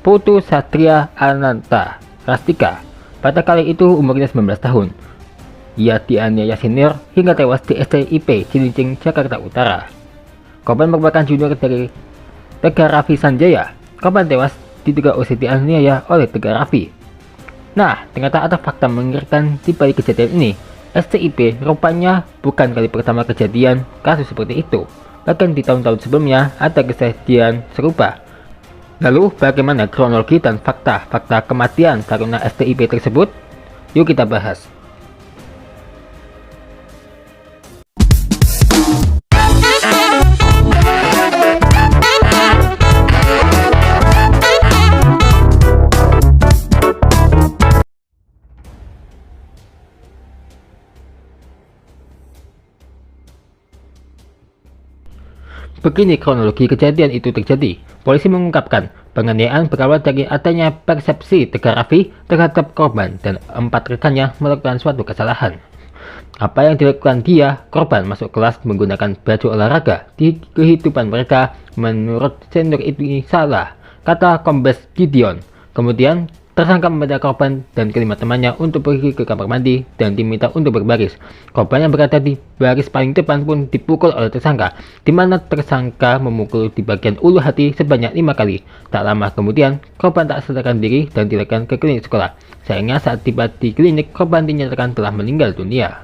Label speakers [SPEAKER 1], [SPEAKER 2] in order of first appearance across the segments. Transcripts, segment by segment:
[SPEAKER 1] Putu Satria Ananta Rastika. Pada kali itu umurnya 19 tahun. Ia dianiaya senior hingga tewas di STIP Cilincing, Jakarta Utara. Korban merupakan junior dari Tegar Raffi Sanjaya. Korban tewas diduga usai dianiaya oleh Tegar Raffi. Nah, ternyata ada fakta mengerikan di balik kejadian ini. STIP rupanya bukan kali pertama kejadian kasus seperti itu. Bahkan di tahun-tahun sebelumnya ada kejadian serupa. Lalu bagaimana kronologi dan fakta kematian taruna STIP tersebut? Yuk kita bahas. Begini kronologi kejadian itu terjadi. Polisi mengungkapkan penganiayaan berawal dari adanya persepsi Tegar Raffi terhadap korban dan 4 rekannya melakukan suatu kesalahan. Apa yang dilakukan dia, korban masuk kelas menggunakan baju olahraga di kehidupan mereka, menurut senior itu salah, kata Kombes Gideon. Kemudian tersangka meminta korban dan kelima temannya untuk pergi ke kamar mandi dan diminta untuk berbaris. Korban yang berada di baris paling depan pun dipukul oleh tersangka, di mana tersangka memukul di bagian ulu hati sebanyak 5 kali. Tak lama kemudian, korban tak sadarkan diri dan dilarikan ke klinik sekolah. Sayangnya saat tiba di klinik, korban dinyatakan telah meninggal dunia.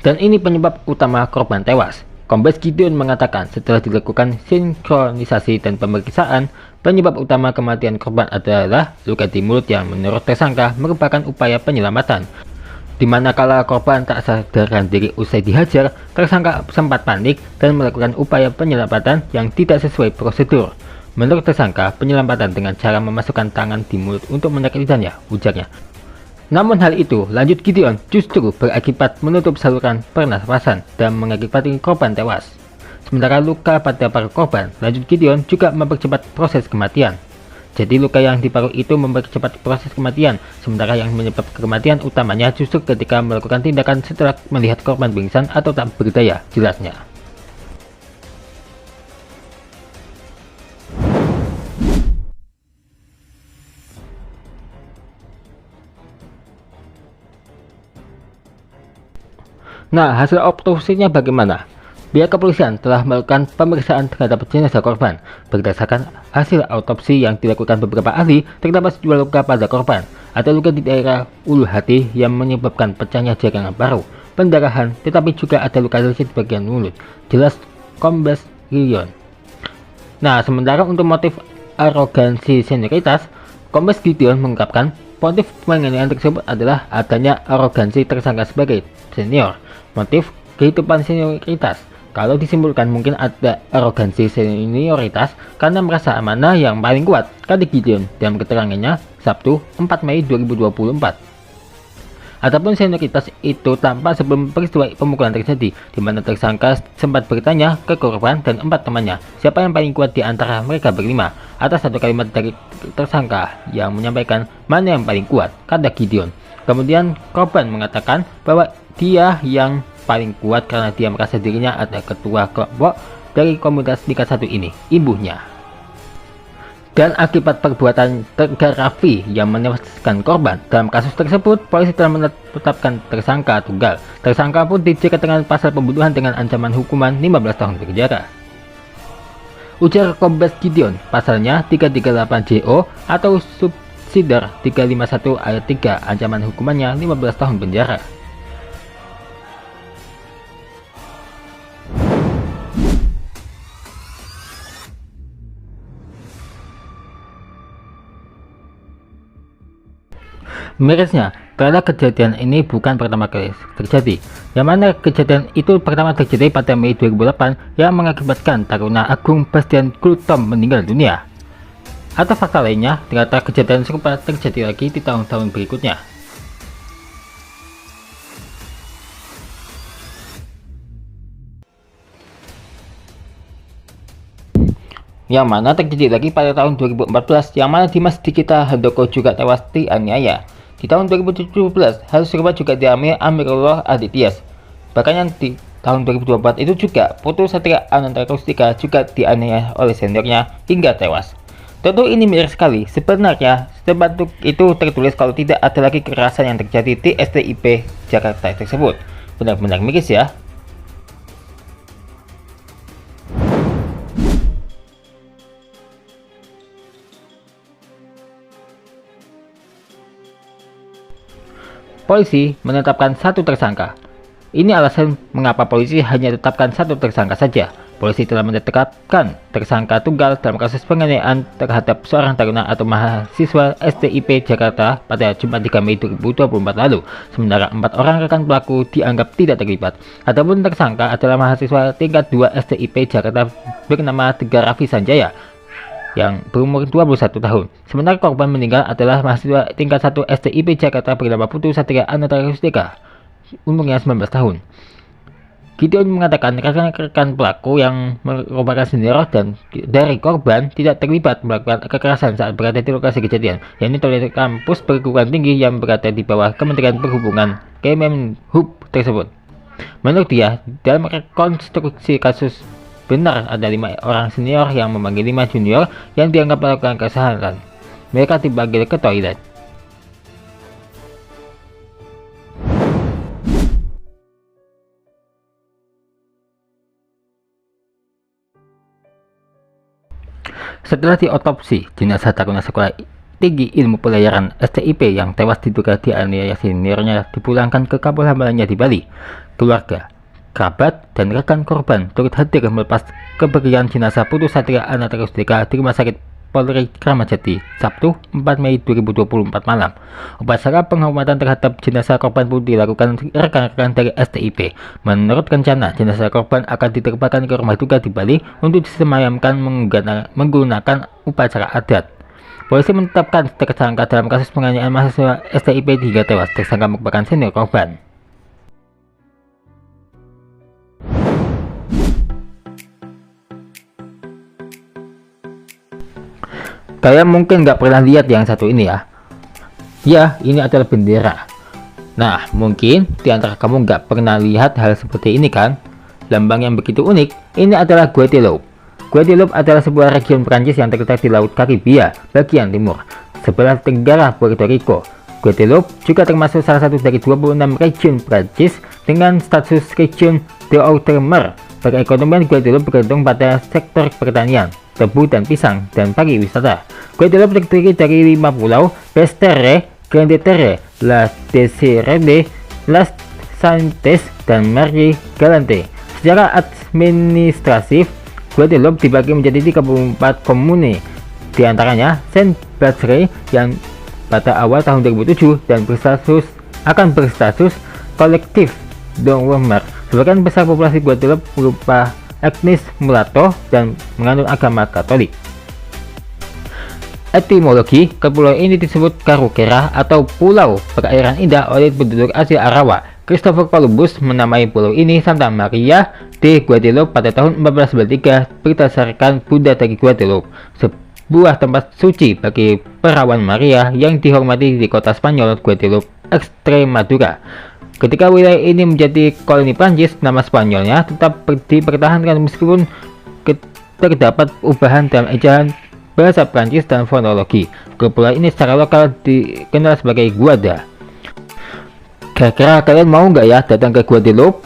[SPEAKER 1] Dan ini penyebab utama korban tewas. Kombes Gideon mengatakan setelah dilakukan sinkronisasi dan pemeriksaan, penyebab utama kematian korban adalah luka di mulut yang menurut tersangka merupakan upaya penyelamatan. Di mana kala korban tak sadarkan diri usai dihajar, tersangka sempat panik dan melakukan upaya penyelamatan yang tidak sesuai prosedur. Menurut tersangka, penyelamatan dengan cara memasukkan tangan di mulut untuk menyakitinya, ujarnya. Namun hal itu, lanjut Gideon, justru berakibat menutup saluran pernafasan dan mengakibatkan korban tewas. Sementara luka pada paru korban, lanjut Gideon juga mempercepat proses kematian. Jadi luka yang di paru itu mempercepat proses kematian, sementara yang menyebabkan kematian utamanya justru ketika melakukan tindakan setelah melihat korban pingsan atau tak berdaya, jelasnya. Nah, hasil otopsinya bagaimana? Pihak kepolisian telah melakukan pemeriksaan terhadap jenazah korban. Berdasarkan hasil autopsi yang dilakukan beberapa ahli, terdapat sejumlah luka pada korban. Ada luka di daerah ulu hati yang menyebabkan pecahnya jaringan paru, pendarahan, tetapi juga ada luka lecet di bagian mulut, jelas Kombes Gideon. Nah, sementara untuk motif arogansi senioritas, Kombes Gideon mengungkapkan motif penganiayaan tersebut adalah adanya arogansi tersangka sebagai senior. Motif kehidupan senioritas, kalau disimpulkan mungkin ada arogansi senioritas karena merasa mana yang paling kuat, kata Gideon dalam keterangannya Sabtu 4 Mei 2024. Adapun senioritas itu tampak sebelum peristiwa pemukulan terjadi, di mana tersangka sempat bertanya ke korban dan 4 temannya siapa yang paling kuat di antara mereka berlima. Atas satu kalimat dari tersangka yang menyampaikan mana yang paling kuat, kata Gideon. Kemudian korban mengatakan bahwa dia yang paling kuat karena dia merasa dirinya adalah ketua kelompok dari komunitas tingkat 1 ini, ibunya. Dan akibat perbuatan Tegar Raffi yang menewaskan korban, dalam kasus tersebut polisi telah menetapkan tersangka tunggal. Tersangka pun dijerat dengan pasal pembunuhan dengan ancaman hukuman 15 tahun penjara. Ujar Kombes Gideon, pasalnya 338 JO atau subsider 351 ayat 3, ancaman hukumannya 15 tahun penjara. Mirisnya, ternyata kejadian ini bukan pertama kali terjadi, yang mana kejadian itu pertama terjadi pada Mei 2008 yang mengakibatkan Taruna Agung Bastian Gultom meninggal dunia. Atau fakta lainnya, ternyata kejadian serupa terjadi lagi di tahun-tahun berikutnya. Yang mana terjadi lagi pada tahun 2014, yang mana Dimas Dikita Handoko juga tewas dianiaya. Di tahun 2017, hal serupa juga dialami Amirullah Adityas. Bahkan yang di tahun 2024 itu juga Putu Satria Ananta Rustika juga dianiaya oleh seniornya hingga tewas. Tentu ini miris sekali. Sebenarnya sepanduk itu tertulis kalau tidak ada lagi kekerasan yang terjadi di STIP Jakarta tersebut. Benar-benar miris ya. Polisi menetapkan satu tersangka. Ini alasan mengapa polisi hanya tetapkan satu tersangka saja. Polisi telah menetapkan tersangka tunggal dalam kasus penganiayaan terhadap seorang taruna atau mahasiswa STIP Jakarta pada Jumat 3 Mei 2024 lalu. Sementara 4 orang rekan pelaku dianggap tidak terlibat. Adapun tersangka adalah mahasiswa tingkat 2 STIP Jakarta bernama Tegar Raffi Sanjaya yang berumur 21 tahun. Sementara korban meninggal adalah mahasiswa tingkat 1 STIP Jakarta bernama Putu Satria Ananta Rustika, umurnya 19 tahun. Gideon mengatakan rekan-rekan pelaku yang merupakan senior dan dari korban tidak terlibat melakukan kekerasan saat berada di lokasi kejadian, yakni toilet kampus perguruan tinggi yang berada di bawah Kementerian Perhubungan Kemenhub tersebut. Menurut dia, dalam rekonstruksi kasus benar ada 5 orang senior yang memanggil 5 junior yang dianggap melakukan kesalahan. Mereka dipanggil ke toilet. Setelah diotopsi, jenazah taruna sekolah tinggi ilmu pelayaran STIP yang tewas diduga dianiaya seniornya dipulangkan ke kampung halamannya di Bali. Keluarga, kerabat, dan rekan korban turut hadir melepas kepergian jenazah Putu Satria Ananta Rustika di Rumah Sakit Polri Kramat Jati, Sabtu 4 Mei 2024 malam. Upacara penghormatan terhadap jenazah korban pun dilakukan rekan-rekan dari STIP. Menurut rencana, jenazah korban akan diterbangkan ke rumah duka di Bali untuk disemayamkan menggunakan upacara adat. Polisi menetapkan tersangka dalam kasus penganiayaan mahasiswa STIP hingga tewas. Tersangka merupakan senior korban. Kalian mungkin nggak pernah lihat yang satu ini ya. Ya, ini adalah bendera. Nah, mungkin di antara kamu nggak pernah lihat hal seperti ini kan? Lambang yang begitu unik, ini adalah Guadeloupe. Guadeloupe adalah sebuah region Prancis yang terletak di Laut Karibia bagian timur, sebelah tenggara Puerto Rico. Guadeloupe juga termasuk salah satu dari 26 region Prancis dengan status region d'outre-mer. Perekonomian Guadeloupe bergantung pada sektor pertanian, tebu dan pisang, dan pariwisata. Guadeloupe terdiri dari 5 pulau: Pestere, Grande Terre, La Desirade, Las Saintes, dan Marie Galante. Secara administratif, Guadeloupe dibagi menjadi 34 komune, di antaranya Saint-Barthélemy yang pada awal tahun 2007 dan akan berstatus kolektif d'outre-mer. Sebagian besar populasi Guadeloupe berupa etnis Mulatto dan menganut agama Katolik. Etimologi, kepulauan ini disebut Karukera atau Pulau Perairan Indah oleh penduduk Asia Arawa. Christopher Columbus menamai pulau ini Santa Maria de Guadeloupe pada tahun 1493 berdasarkan Buddha dari Guadeloupe, sebuah tempat suci bagi perawan Maria yang dihormati di kota Spanyol Guadeloupe, Extremadura. Ketika wilayah ini menjadi koloni Prancis, nama Spanyolnya tetap dipertahankan meskipun terdapat perubahan dalam ejaan bahasa Prancis dan fonologi. Kepulauan ini secara lokal dikenal sebagai Guada. Kira-kira kalian mau nggak ya datang ke Guadeloupe?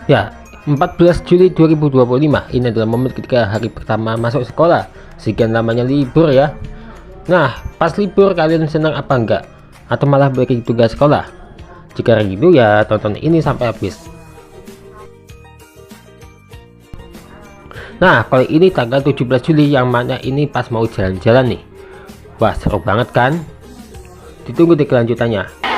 [SPEAKER 1] Ya, 14 Juli 2025 ini adalah momen ketika hari pertama masuk sekolah. Sekian lamanya libur ya. Nah, pas libur kalian senang apa enggak? Atau malah bagi tugas sekolah? Jika gitu ya tonton ini sampai habis. Nah, kalau ini tanggal 17 Juli yang mana ini pas mau jalan-jalan nih. Wah, seru banget kan? Ditunggu di kelanjutannya.